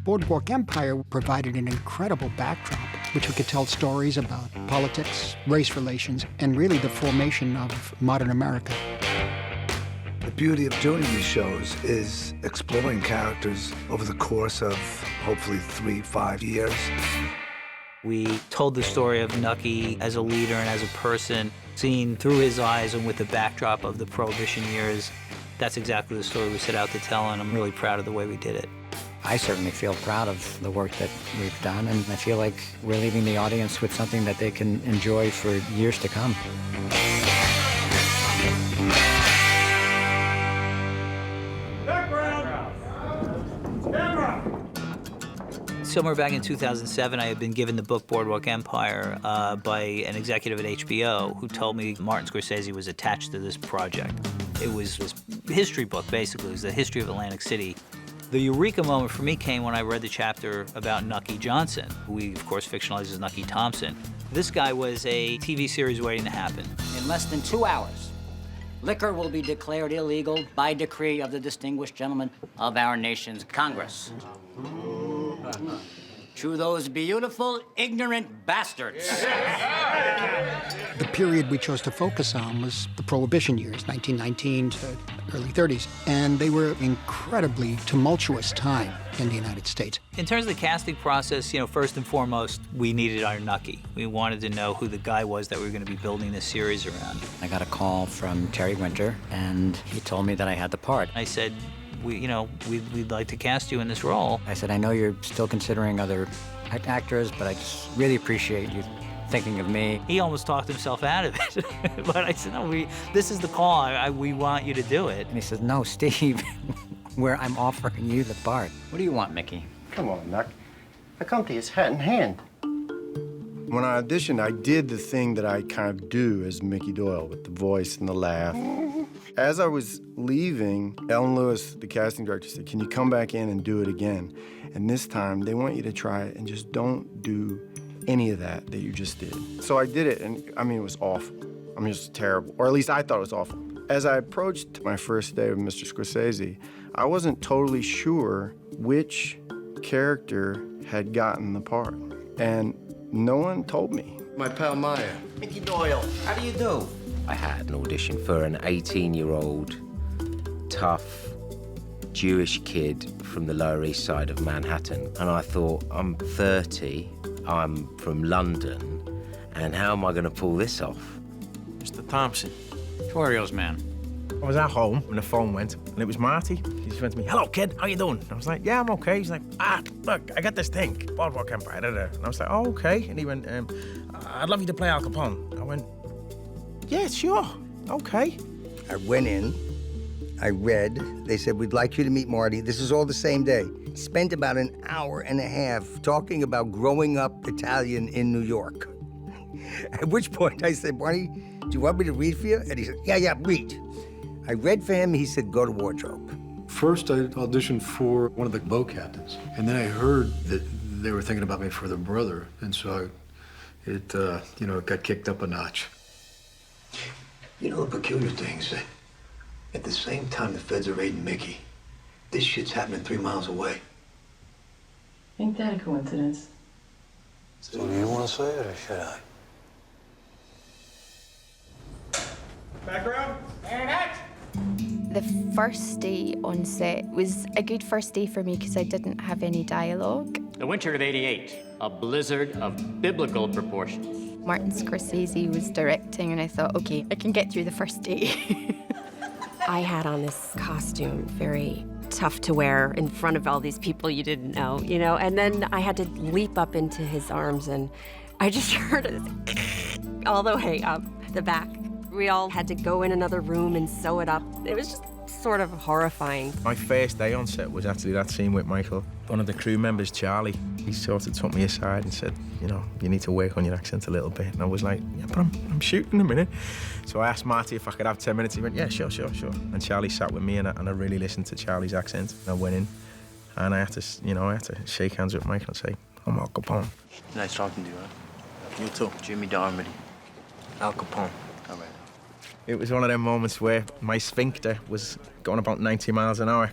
Boardwalk Empire provided an incredible backdrop, which we could tell stories about politics, race relations, and really the formation of modern America. The beauty of doing these shows is exploring characters over the course of hopefully 3-5 years. We told the story of Nucky as a leader and as a person, seen through his eyes and with the backdrop of the Prohibition years. That's exactly the story we set out to tell, and I'm really proud of the way we did it. I certainly feel proud of the work that we've done, and I feel like we're leaving the audience with something that they can enjoy for years to come. Somewhere back in 2007, I had been given the book Boardwalk Empire by an executive at HBO who told me Martin Scorsese was attached to this project. It was this history book, basically. It was the history of Atlantic City. The eureka moment for me came when I read the chapter about Nucky Johnson, who we, of course, fictionalized as Nucky Thompson. This guy was a TV series waiting to happen. In less than 2 hours, liquor will be declared illegal by decree of the distinguished gentlemen of our nation's Congress. To those beautiful, ignorant bastards. The period we chose to focus on was the Prohibition years, 1919 to early 30s, and they were incredibly tumultuous time in the United States. In terms of the casting process, first and foremost, we needed our Nucky. We wanted to know who the guy was that we were going to be building this series around. I got a call from Terry Winter, and he told me that I had the part. I said, we'd like to cast you in this role. I said, I know you're still considering other actors, but I just really appreciate you thinking of me. He almost talked himself out of it. But I said, no, this is the call. We want you to do it. And he said, no, Steve, where I'm offering you the part. What do you want, Mickey? Come on, Nuck. I come to you hat in hand. When I auditioned, I did the thing that I kind of do as Mickey Doyle with the voice and the laugh. As I was leaving, Ellen Lewis, the casting director, said, can you come back in and do it again? And this time, they want you to try it and just don't do any of that you just did. So I did it, and it was awful. Just terrible, or at least I thought it was awful. As I approached my first day with Mr. Scorsese, I wasn't totally sure which character had gotten the part, and no one told me. My pal Maya. Mickey Doyle, how do you do? I had an audition for an 18-year-old, tough, Jewish kid from the Lower East Side of Manhattan. And I thought, I'm 30, I'm from London, and how am I going to pull this off? Mr. Thompson. Torio's man. I was at home when the phone went, and it was Marty. He just went to me, hello, kid, how you doing? I was like, yeah, I'm okay. He's like, look, I got this thing, Boardwalk Empire, da, da. And I was like, oh, okay. And he went, I'd love you to play Al Capone. I went, yeah, sure, okay. I went in, I read, they said, we'd like you to meet Marty. This is all the same day. Spent about an hour and a half talking about growing up Italian in New York. At which point I said, Marty, do you want me to read for you? And he said, yeah, read. I read for him, he said, go to wardrobe. First, I auditioned for one of the boat captains, and then I heard that they were thinking about me for the brother, and so it got kicked up a notch. You know, the peculiar thing is that at the same time the feds are raiding Mickey, this shit's happening 3 miles away. Ain't that a coincidence? So do you want to say it, or should I? Background? The first day on set was a good first day for me because I didn't have any dialogue. The winter of '88, a blizzard of biblical proportions. Martin Scorsese was directing, and I thought, okay, I can get through the first day. I had on this costume, very tough to wear in front of all these people you didn't know, and then I had to leap up into his arms, and I just heard it all the way up the back. We all had to go in another room and sew it up. It was just sort of horrifying. My first day on set was actually that scene with Michael. One of the crew members, Charlie, he sort of took me aside and said, you need to work on your accent a little bit. And I was like, yeah, but I'm shooting in a minute. So I asked Marty if I could have 10 minutes. He went, yeah, sure. And Charlie sat with me, and I really listened to Charlie's accent. And I went in, and I had to shake hands with Michael and say, I'm Al Capone. Nice talking to you, huh? You too. Jimmy Darmody. Al Capone. All right. It was one of them moments where my sphincter was going about 90 miles an hour.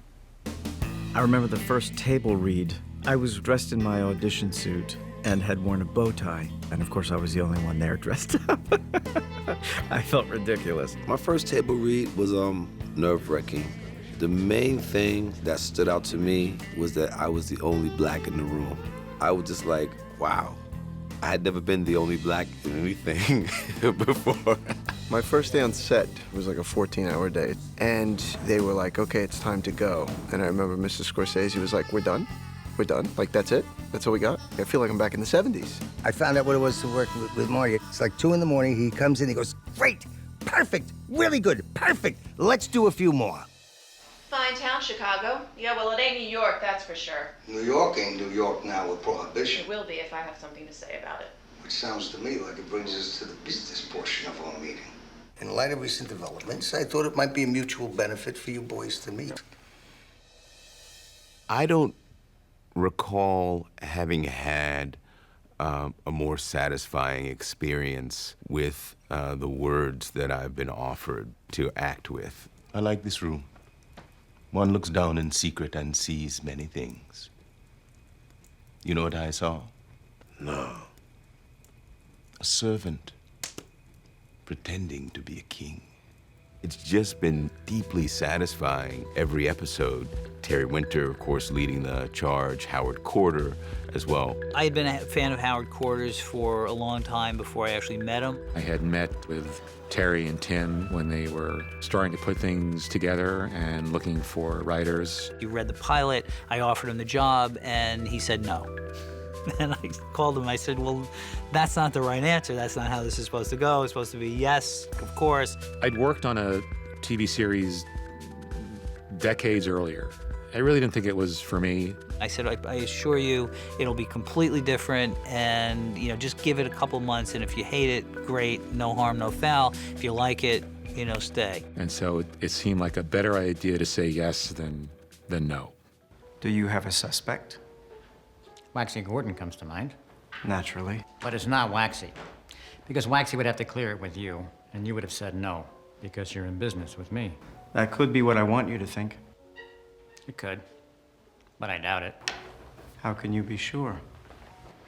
I remember the first table read I was dressed in my audition suit and had worn a bow tie. And of course, I was the only one there dressed up. I felt ridiculous. My first table read was nerve-wracking. The main thing that stood out to me was that I was the only black in the room. I was just like, wow. I had never been the only black in anything before. My first day on set was like a 14-hour day, and they were like, okay, it's time to go. And I remember Mr. Scorsese was like, we're done? We're done? Like, that's it? That's all we got? I feel like I'm back in the 70s. I found out what it was to work with Marty. It's like 2 in the morning, he comes in, he goes, great, perfect, really good, perfect. Let's do a few more. Fine town, Chicago. Yeah, well, it ain't New York, that's for sure. New York ain't New York now with Prohibition. It will be if I have something to say about it. Which sounds to me like it brings us to the business portion of our meeting. In light of recent developments, I thought it might be a mutual benefit for you boys to meet. I don't recall having had a more satisfying experience with the words that I've been offered to act with. I like this room. One looks down in secret and sees many things. You know what I saw? No. A servant pretending to be a king. It's just been deeply satisfying every episode. Terry Winter, of course, leading the charge, Howard Corder as well. I had been a fan of Howard Corder's for a long time before I actually met him. I had met with Terry and Tim when they were starting to put things together and looking for writers. He read the pilot, I offered him the job, and he said no. And I called him, I said, well, that's not the right answer. That's not how this is supposed to go. It's supposed to be yes, of course. I'd worked on a TV series decades earlier. I really didn't think it was for me. I said, I assure you, it'll be completely different, and just give it a couple months, and if you hate it, great, no harm, no foul. If you like it, stay. And so it seemed like a better idea to say yes than no. Do you have a suspect? Waxy Gordon comes to mind. Naturally. But it's not Waxy. Because Waxy would have to clear it with you, and you would have said no, because you're in business with me. That could be what I want you to think. It could, but I doubt it. How can you be sure?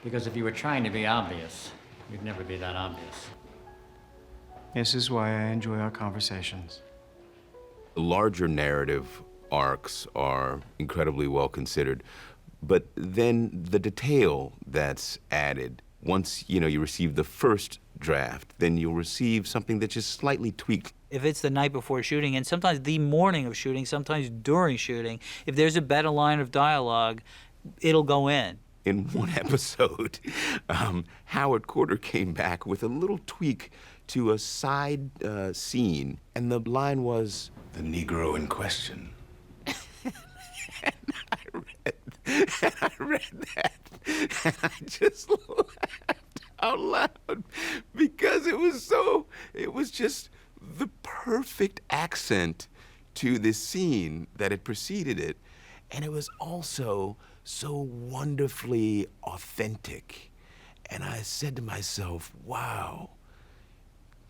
Because if you were trying to be obvious, you'd never be that obvious. This is why I enjoy our conversations. The larger narrative arcs are incredibly well considered, but then the detail that's added, once you receive the first draft, then you'll receive something that's just slightly tweaked. If it's the night before shooting, and sometimes the morning of shooting, sometimes during shooting, if there's a better line of dialogue, it'll go in. In one episode, Howard Corder came back with a little tweak to a side scene, and the line was, "The Negro in question." And I read that, and I just laughed out loud because it was just the perfect accent to this scene that had preceded it, and it was also so wonderfully authentic. And I said to myself, wow,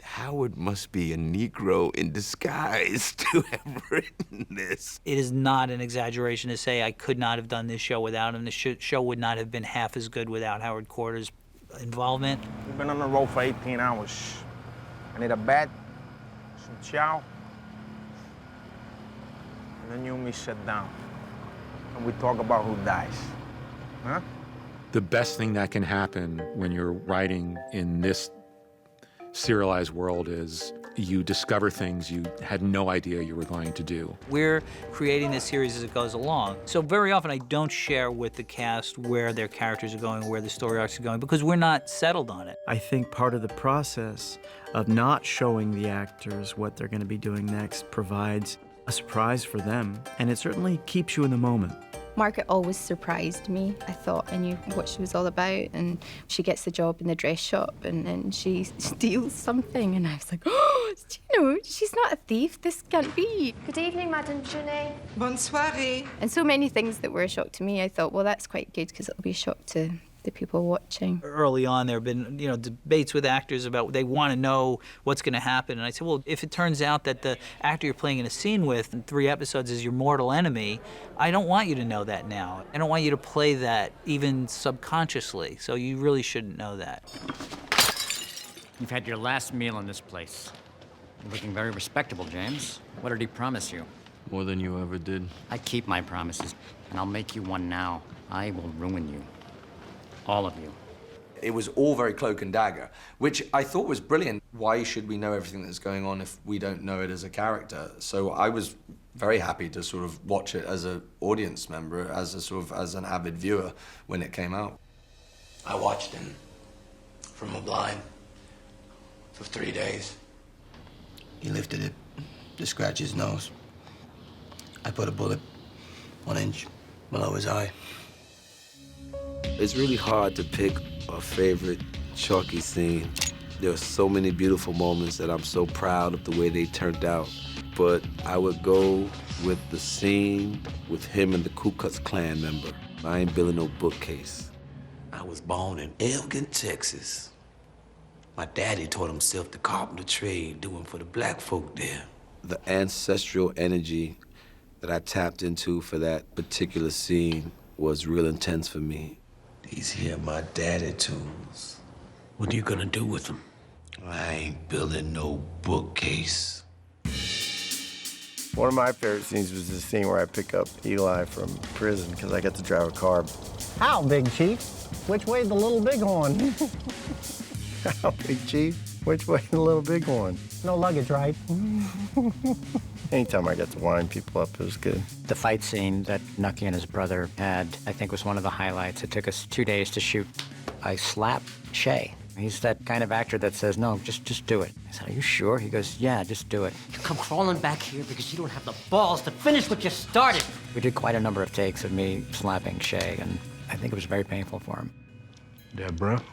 Howard must be a Negro in disguise to have written this. It is not an exaggeration to say I could not have done this show without him. The show would not have been half as good without Howard Corder's involvement. We've been on the road for 18 hours. I need a bed, some chow, and then you and me sit down, and we talk about who dies, huh? The best thing that can happen when you're writing in this serialized world is you discover things you had no idea you were going to do. We're creating this series as it goes along. So very often I don't share with the cast where their characters are going, where the story arcs are going, because we're not settled on it. I think part of the process of not showing the actors what they're going to be doing next provides a surprise for them, and it certainly keeps you in the moment. Margaret always surprised me. I thought I knew what she was all about, and she gets the job in the dress shop, and then she steals something, and I was like, oh, she's not a thief. This can't be. Good evening, Madame Junet. Bonne soirée. And so many things that were a shock to me, I thought, well, that's quite good, because it'll be a shock to the people watching. Early on, there have been, debates with actors about they want to know what's going to happen. And I said, well, if it turns out that the actor you're playing in a scene with in 3 episodes is your mortal enemy, I don't want you to know that now. I don't want you to play that even subconsciously. So you really shouldn't know that. You've had your last meal in this place. You're looking very respectable, James. What did he promise you? More than you ever did. I keep my promises, and I'll make you one now. I will ruin you. All of you. It was all very cloak and dagger, which I thought was brilliant. Why should we know everything that's going on if we don't know it as a character? So I was very happy to sort of watch it as an audience member, as an avid viewer when it came out. I watched him from a blind for 3 days. He lifted it to scratch his nose. I put a bullet 1 inch below his eye. It's really hard to pick a favorite Chalky scene. There are so many beautiful moments that I'm so proud of the way they turned out. But I would go with the scene with him and the Ku Klux Klan member. I ain't building no bookcase. I was born in Elgin, Texas. My daddy taught himself the carpenter trade, doing for the black folk there. The ancestral energy that I tapped into for that particular scene was real intense for me. These here my daddy tools. What are you gonna do with them? I ain't building no bookcase. One of my favorite scenes was the scene where I pick up Eli from prison because I get to drive a car. How, Big Chief? Which way the little big horn? How, Big Chief? Which way the little big one? No luggage, right? Anytime I get to wind people up, it was good. The fight scene that Nucky and his brother had, I think, was one of the highlights. It took us 2 days to shoot. I slapped Shay. He's that kind of actor that says, no, just do it. I said, are you sure? He goes, yeah, just do it. You come crawling back here because you don't have the balls to finish what you started. We did quite a number of takes of me slapping Shay, and I think it was very painful for him. Deborah?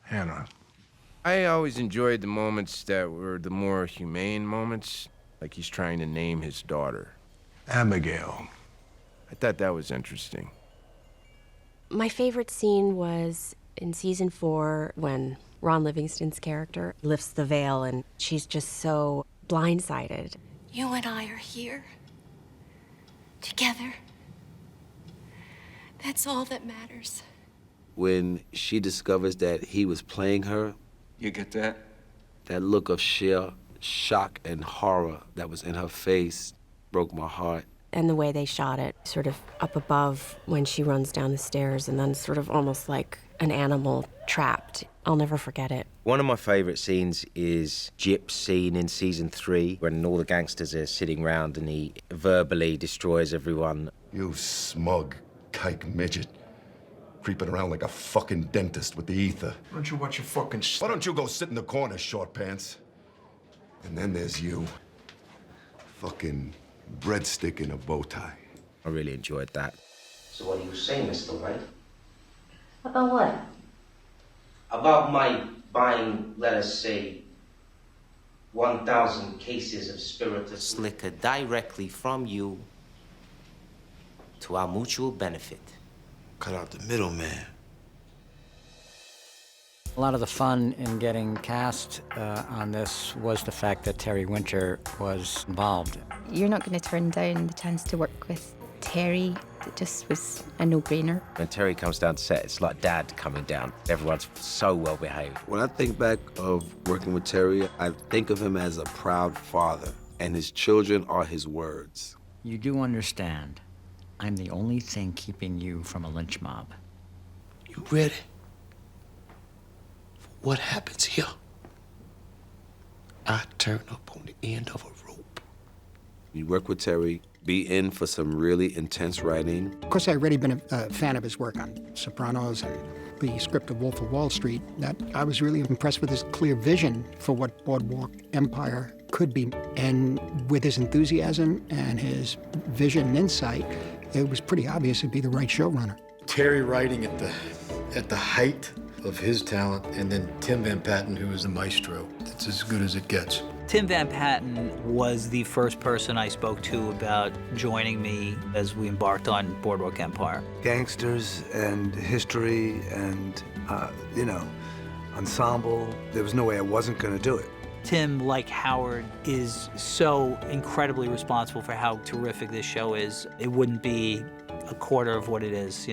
Hannah. I always enjoyed the moments that were the more humane moments, like he's trying to name his daughter. Abigail. I thought that was interesting. My favorite scene was in season 4 when Ron Livingston's character lifts the veil and she's just so blindsided. You and I are here. Together. That's all that matters. When she discovers that he was playing her, you get that? That look of sheer shock and horror that was in her face broke my heart. And the way they shot it, sort of up above when she runs down the stairs and then sort of almost like an animal trapped. I'll never forget it. One of my favorite scenes is Jip's scene in season 3 when all the gangsters are sitting around and he verbally destroys everyone. You smug kike midget. Creeping around like a fucking dentist with the ether. Why don't you watch your fucking Why don't you go sit in the corner, short pants? And then there's you. Fucking breadstick in a bow tie. I really enjoyed that. So what you saying, Mister, right? About what? About my buying, let us say, 1,000 cases of spiritus liquor directly from you to our mutual benefit. Cut out the middleman. A lot of the fun in getting cast on this was the fact that Terry Winter was involved. You're not going to turn down the chance to work with Terry. It just was a no-brainer. When Terry comes down to set, it's like Dad coming down. Everyone's so well behaved. When I think back of working with Terry, I think of him as a proud father, and his children are his words. You do understand, I'm the only thing keeping you from a lynch mob. You ready for what happens here? I turn up on the end of a rope. You work with Terry, be in for some really intense writing. Of course, I'd already been a fan of his work on Sopranos and the script of Wolf of Wall Street. That I was really impressed with his clear vision for what Boardwalk Empire could be. And with his enthusiasm and his vision and insight, it was pretty obvious he'd be the right showrunner. Terry writing at the height of his talent, and then Tim Van Patten, who is the maestro. It's as good as it gets. Tim Van Patten was the first person I spoke to about joining me as we embarked on Boardwalk Empire. Gangsters and history and, ensemble. There was no way I wasn't going to do it. Tim, like Howard, is so incredibly responsible for how terrific this show is. It wouldn't be a quarter of what it is,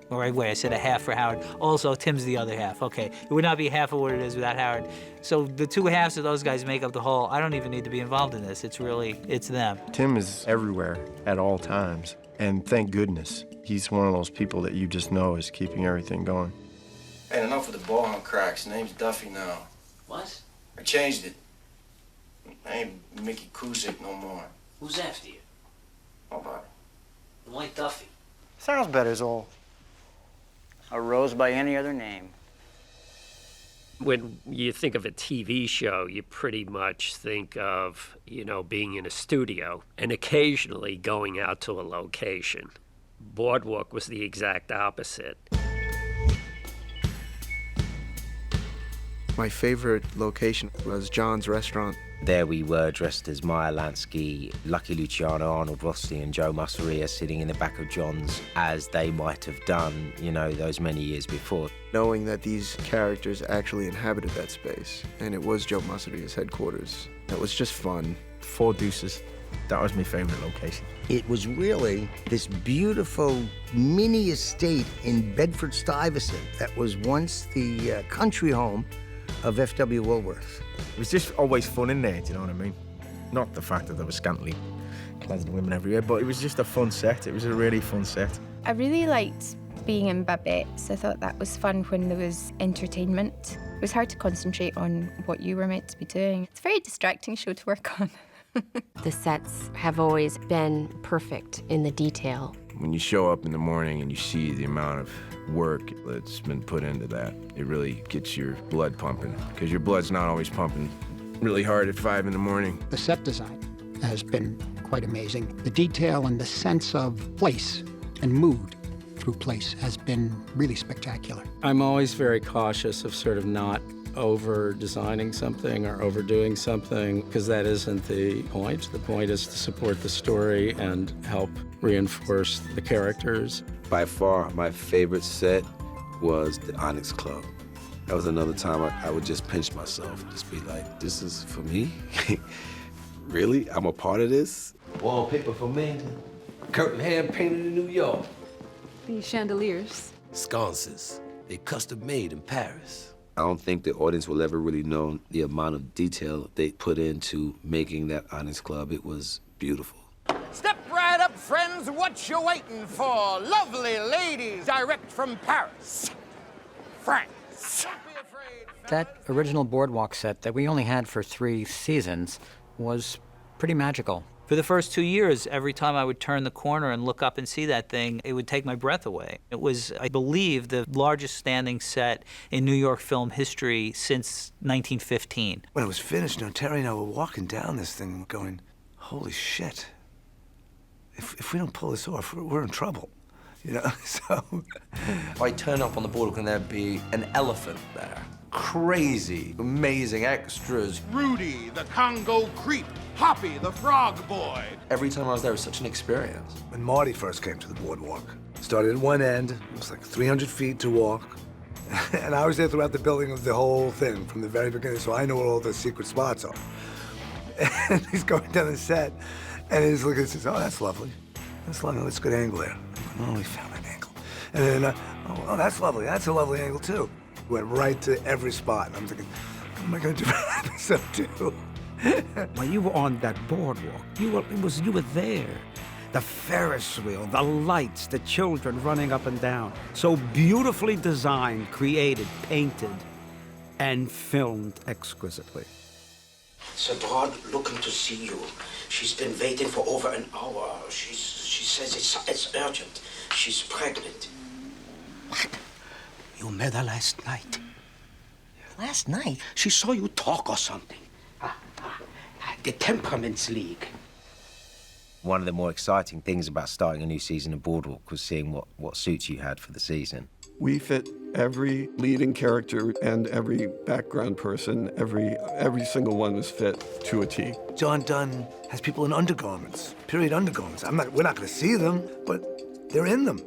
Or wait, I said a half for Howard. Also, Tim's the other half. Okay, it would not be half of what it is without Howard. So the two halves of those guys make up the whole. I don't even need to be involved in this. It's them. Tim is everywhere at all times, and thank goodness. He's one of those people that you just know is keeping everything going. Hey, enough of the ball cracks. Name's Duffy now. What? I changed it. I ain't Mickey Kuzik no more. Who's after you? Nobody. Why Duffy? Sounds better, is all. A rose by any other name. When you think of a TV show, you pretty much think of, being in a studio and occasionally going out to a location. Boardwalk was the exact opposite. My favorite location was John's restaurant. There we were, dressed as Meyer Lansky, Lucky Luciano, Arnold Rossi, and Joe Masseria sitting in the back of John's, as they might have done, those many years before. Knowing that these characters actually inhabited that space, and it was Joe Masseria's headquarters. It was just fun. Four Deuces. That was my favorite location. It was really this beautiful mini estate in Bedford-Stuyvesant that was once the country home of F.W. Woolworth. It was just always fun in there, do you know what I mean? Not the fact that there was scantily clad women everywhere, but it was just a fun set. It was a really fun set. I really liked being in Babette's. I thought that was fun when there was entertainment. It was hard to concentrate on what you were meant to be doing. It's a very distracting show to work on. The sets have always been perfect in the detail. When you show up in the morning and you see the amount of work that's been put into that, it really gets your blood pumping, because your blood's not always pumping really hard at 5 in the morning. The set design has been quite amazing. The detail and the sense of place and mood through place has been really spectacular. I'm always very cautious of sort of not over-designing something or overdoing something, because that isn't the point. The point is to support the story and help reinforce the characters. By far, my favorite set was the Onyx Club. That was another time I would just pinch myself, just be like, this is for me? Really? I'm a part of this? Wallpaper for Manton. Curtain hand painted in New York. These chandeliers. Sconces. They custom made in Paris. I don't think the audience will ever really know the amount of detail they put into making that Onyx Club. It was beautiful. Step right up, friends. What you waiting for? Lovely ladies, direct from Paris, France. That original Boardwalk set that we only had for 3 seasons was pretty magical. For the first 2 years, every time I would turn the corner and look up and see that thing, it would take my breath away. It was, I believe, the largest standing set in New York film history since 1915. When it was finished, Terry and I were walking down this thing going, holy shit. If we don't pull this off, we're in trouble, so. I turn up on the boardwalk and there'd be an elephant there. Crazy, amazing extras. Rudy, the Congo creep. Hoppy, the frog boy. Every time I was there, it was such an experience. When Marty first came to the boardwalk, started at one end, it was like 300 feet to walk. And I was there throughout the building of the whole thing from the very beginning, so I know where all the secret spots are. And he's going down the set, and he's looking and says, oh, that's lovely. That's lovely, that's a good angle there. Oh, we found an angle. And then, oh, that's lovely, that's a lovely angle too. Went right to every spot, and I'm thinking, what am I gonna do for episode 2? When you were on that boardwalk, you were there. The Ferris wheel, the lights, the children running up and down. So beautifully designed, created, painted, and filmed exquisitely. Sedrod looking to see you. She's been waiting for over an hour. She says it's urgent. She's pregnant. What? You met her last night. Last night? She saw you talk or something. The Temperaments League. One of the more exciting things about starting a new season of Boardwalk was seeing what suits you had for the season. We fit Every leading character and every background person, every single one was fit to a T. John Dunn has people in undergarments, period undergarments. We're not going to see them, but they're in them.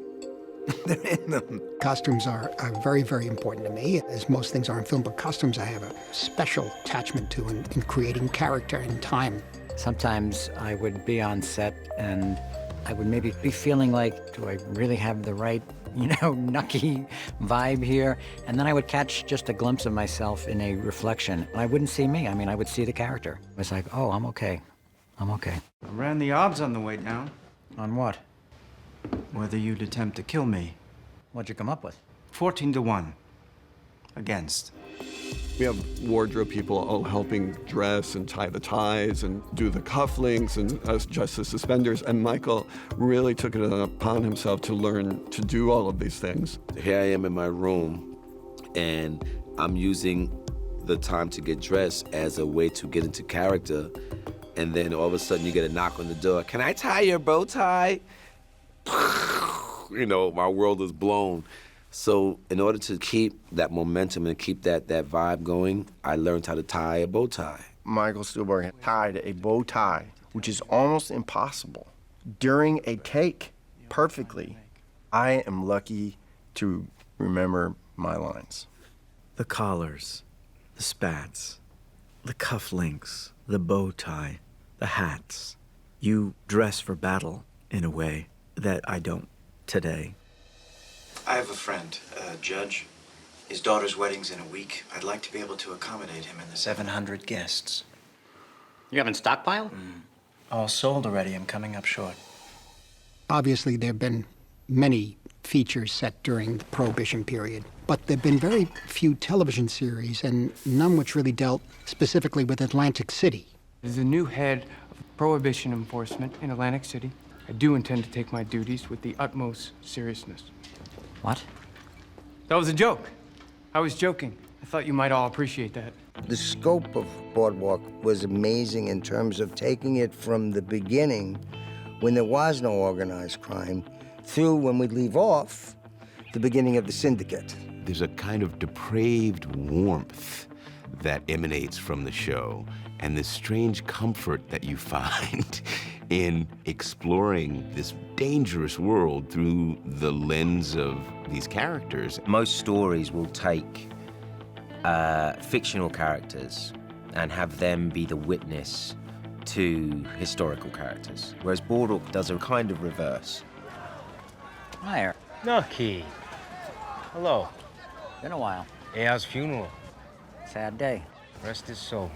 They're in them. Costumes are very, very important to me, as most things are in film, but costumes I have a special attachment to in creating character and time. Sometimes I would be on set and I would maybe be feeling like, do I really have the right, Nucky vibe here? And then I would catch just a glimpse of myself in a reflection. And I wouldn't see me. I would see the character. It was like, oh, I'm okay. I'm okay. I ran the odds on the way down. On what? Whether you'd attempt to kill me. What'd you come up with? 14-1. Against. We have wardrobe people all helping dress and tie the ties and do the cufflinks and adjust the suspenders. And Michael really took it upon himself to learn to do all of these things. Here I am in my room, and I'm using the time to get dressed as a way to get into character. And then all of a sudden you get a knock on the door. Can I tie your bow tie? My world is blown. So in order to keep that momentum and keep that vibe going, I learned how to tie a bow tie. Michael Stuhlbarg tied a bow tie, which is almost impossible, during a take perfectly. I am lucky to remember my lines. The collars, the spats, the cufflinks, the bow tie, the hats. You dress for battle in a way that I don't today. I have a friend, a judge. His daughter's wedding's in a week. I'd like to be able to accommodate him in the 700 guests. You haven't stockpiled? All sold already. I'm coming up short. Obviously, there have been many features set during the Prohibition period, but there have been very few television series and none which really dealt specifically with Atlantic City. As the new head of Prohibition enforcement in Atlantic City, I do intend to take my duties with the utmost seriousness. What? That was a joke. I was joking. I thought you might all appreciate that. The scope of Boardwalk was amazing in terms of taking it from the beginning, when there was no organized crime, through, when we leave off, the beginning of the syndicate. There's a kind of depraved warmth that emanates from the show, and this strange comfort that you find in exploring this dangerous world through the lens of these characters. Most stories will take fictional characters and have them be the witness to historical characters, whereas Boardwalk does a kind of reverse. Hi. Nucky. Hello. Been a while. Ayah's funeral. Sad day. Rest his soul.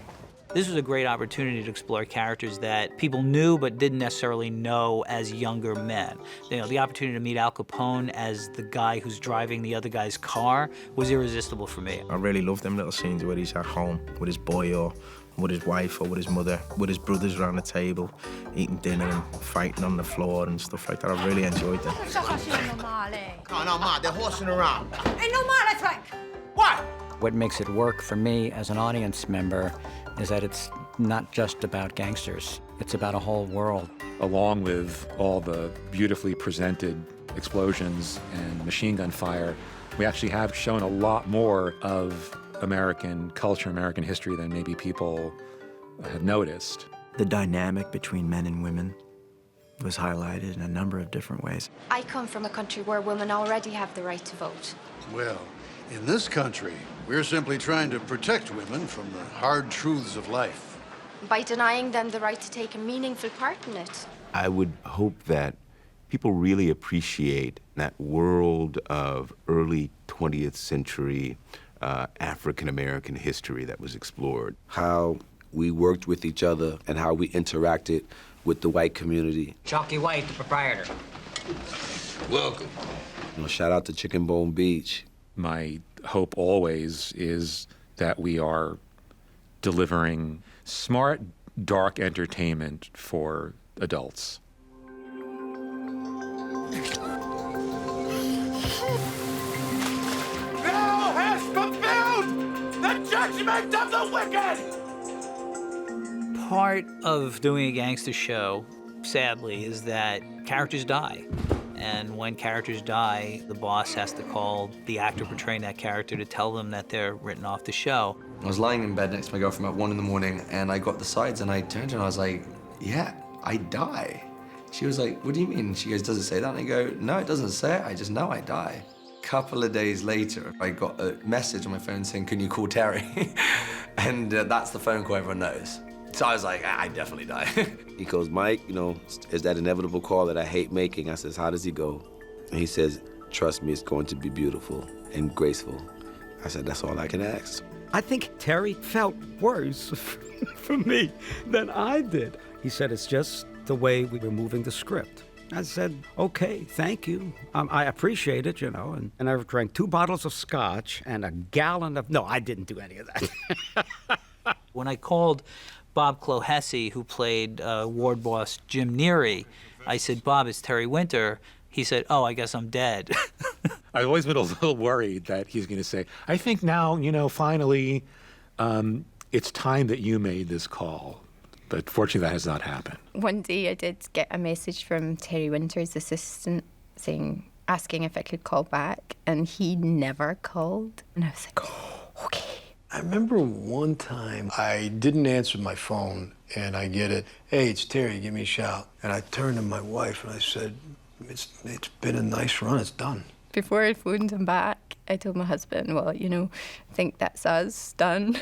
This was a great opportunity to explore characters that people knew but didn't necessarily know as younger men. The opportunity to meet Al Capone as the guy who's driving the other guy's car was irresistible for me. I really love them little scenes where he's at home with his boy or with his wife or with his mother, with his brothers around the table, eating dinner and fighting on the floor and stuff like that. I really enjoyed them. No, Ma, they're horsing around. Ain't no male track. What? What makes it work for me as an audience member is that it's not just about gangsters. It's about a whole world. Along with all the beautifully presented explosions and machine gun fire, we actually have shown a lot more of American culture, American history than maybe people have noticed. The dynamic between men and women was highlighted in a number of different ways. I come from a country where women already have the right to vote. Well, in this country, we're simply trying to protect women from the hard truths of life. By denying them the right to take a meaningful part in it. I would hope that people really appreciate that world of early 20th century African-American history that was explored. How we worked with each other and how we interacted with the white community. Chalky White, the proprietor. Welcome. Shout out to Chicken Bone Beach. My hope always is that we are delivering smart, dark entertainment for adults. Thou hast fulfilled the judgment of the wicked! Part of doing a gangster show, sadly, is that characters die. And when characters die, the boss has to call the actor portraying that character to tell them that they're written off the show. I was lying in bed next to my girlfriend at 1 in the morning, and I got the sides, and I turned to her and I was like, yeah, I die. She was like, what do you mean? She goes, does it say that? And I go, no, it doesn't say it. I just know I die. Couple of days later, I got a message on my phone saying, can you call Terry? And that's the phone call everyone knows. So I was like, I definitely die. He goes, Mike, you know, is that inevitable call that I hate making? I says, how does he go? And he says, trust me, it's going to be beautiful and graceful. I said, that's all I can ask. I think Terry felt worse for me than I did. He said, it's just the way we were moving the script. I said, okay, thank you. I appreciate it, you know. And I drank 2 bottles of scotch and a gallon of... No, I didn't do any of that. When I called Bob Clohessy, who played ward boss Jim Neary, I said, Bob, it's Terry Winter. He said, oh, I guess I'm dead. I've always been a little worried that he's going to say, I think now, you know, finally, it's time that you made this call. But fortunately, that has not happened. One day I did get a message from Terry Winter's assistant asking if I could call back, and he never called. And I was like, oh, okay. I remember one time I didn't answer my phone, and I get it, hey, it's Terry, give me a shout. And I turned to my wife and I said, it's been a nice run, it's done. Before I phoned him back, I told my husband, well, you know, I think that's us, done.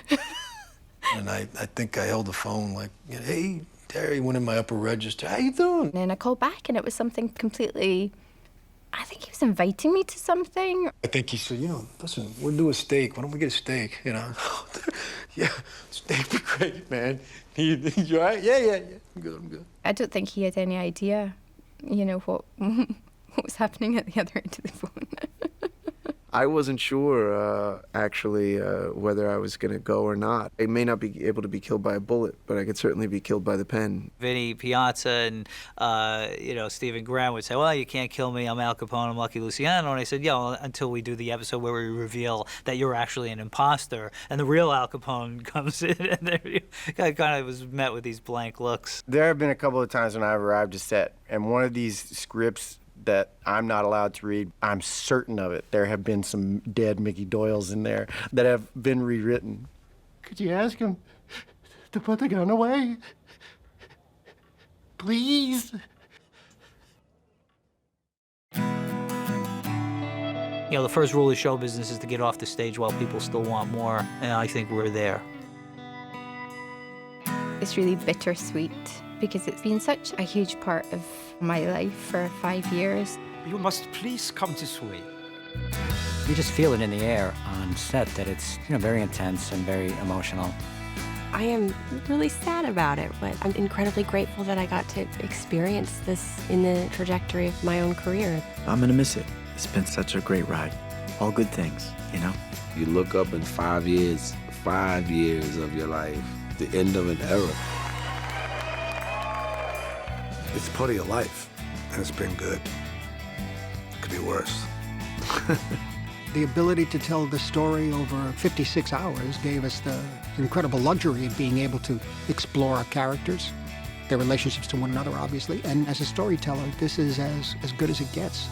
And I think I held the phone like, hey, Terry, went in my upper register, how you doing? And I called back and it was something completely, I think he was inviting me to something. I think he said, you know, listen, we'll do a steak. Why don't we get a steak, you know? Yeah, steak be great, man. You all right? Yeah. I'm good. I don't think he had any idea, you know, what was happening at the other end of the phone. I wasn't sure, actually, whether I was going to go or not. I may not be able to be killed by a bullet, but I could certainly be killed by the pen. Vinny Piazza and, you know, Stephen Graham would say, well, you can't kill me, I'm Al Capone, I'm Lucky Luciano. And I said, yeah, well, until we do the episode where we reveal that you're actually an imposter, and the real Al Capone comes in, and then I kind of was met with these blank looks. There have been a couple of times when I've arrived to set, and one of these scripts that I'm not allowed to read, I'm certain of it. There have been some dead Mickey Doyles in there that have been rewritten. Could you ask him to put the gun away? Please? You know, the first rule of show business is to get off the stage while people still want more, and I think we're there. It's really bittersweet because it's been such a huge part of my life for 5 years. You must please come this way. You just feel it in the air on set that it's, you know, very intense and very emotional. I am really sad about it, but I'm incredibly grateful that I got to experience this in the trajectory of my own career. I'm gonna miss it. It's been such a great ride. All good things, you know? You look up in 5 years of your life, the end of an era. It's part of your life, and it's been good. It could be worse. The ability to tell the story over 56 hours gave us the incredible luxury of being able to explore our characters, their relationships to one another, obviously, and as a storyteller, this is as good as it gets.